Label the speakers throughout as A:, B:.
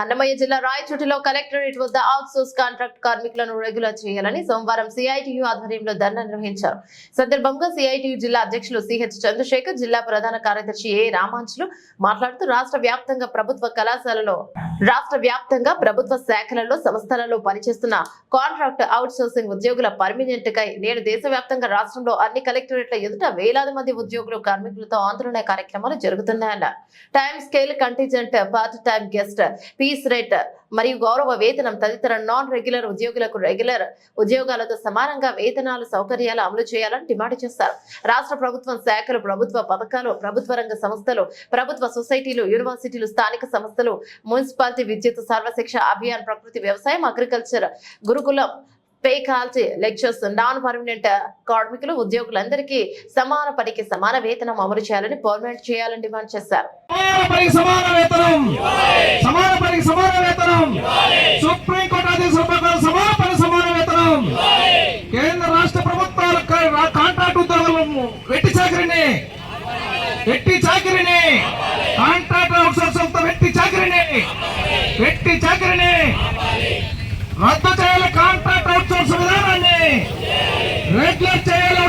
A: అన్నమయ్య జిల్లా రాయచోటిలో కలెక్టరేట్ వద్ద outsource contract కార్మికులను రెగ్యులర్ చేయాలని సోమవారం సిఐటియు ఆధ్వర్యంలో ధర్నా నిర్వహించారు. సందర్భంగా సిఐటియు జిల్లా అధ్యక్షులు సిహెచ్ చంద్రశేఖర్, జిల్లా ప్రధాన కార్యదర్శి ఏ రామాంజులు మాట్లాడుతూ రాష్ట్ర వ్యాప్తంగా ప్రభుత్వ శాఖలలో సంస్థలలో పనిచేస్తున్న కాంట్రాక్ట్ అవుట్సోర్సింగ్ ఉద్యోగుల పర్మినెంట్ కై నేడు దేశవ్యాప్తంగా రాష్ట్రంలో అన్ని కలెక్టరేట్ల ఎదుట వేలాది మంది ఉద్యోగులు కార్మికులతో ఆందోళన కార్యక్రమాలు జరుగుతున్నాయన్నారు. Time scale, contingent, part time guest, piece rate మరియు గౌరవ వేతనం తదితర నాన్ రెగ్యులర్ ఉద్యోగులకు రెగ్యులర్ ఉద్యోగాలతో సమానంగా వేతనాలు, సౌకర్యాలు అమలు చేయాలని డిమాండ్ చేశారు. రాష్ట్ర ప్రభుత్వం శాఖలు, ప్రభుత్వ పథకాలు, ప్రభుత్వ రంగ సంస్థలు, ప్రభుత్వ సొసైటీలు, యూనివర్సిటీలు, స్థానిక సంస్థలు, మున్సిపాలిటీ, విద్యుత్, సర్వశిక్ష అభియాన్, ప్రకృతి వ్యవసాయం, అగ్రికల్చర్, గురుకులం, ఫేకాల్టీ, లెక్చర్స్, నాన్ పర్మనెంట్ కార్మికులు ఉద్యోగులందరికీ సమాన పనికి సమాన వేతనం అమలు చేయాలని, పర్మనెంట్ చేయాలని డిమాండ్ చేశారు.
B: సుప్రీంకోర్టు ఆదేశాల ప్రకారం సమాన వేతనం. కేంద్ర రాష్ట్ర ప్రభుత్వాల కాంట్రాక్ట్ ఉద్యోగులను వెట్టి చాకిరిని కాంట్రాక్ట్ అవుట్సోర్సింగ్ వెట్టి చాకిరిని రద్దు చేయాలి. కాంట్రాక్ట్ అవుట్సోర్స్ విధానాన్ని రెగ్యులర్ చేయాలి.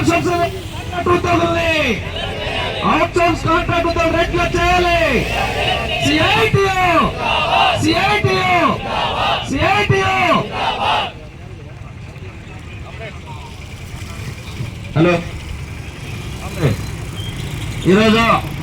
B: అవుట్సోర్స్ కాంట్రాక్ట్ ఉద్యోగులు రెగ్యులర్ చేయాలి.
C: హలో, ఈరోజు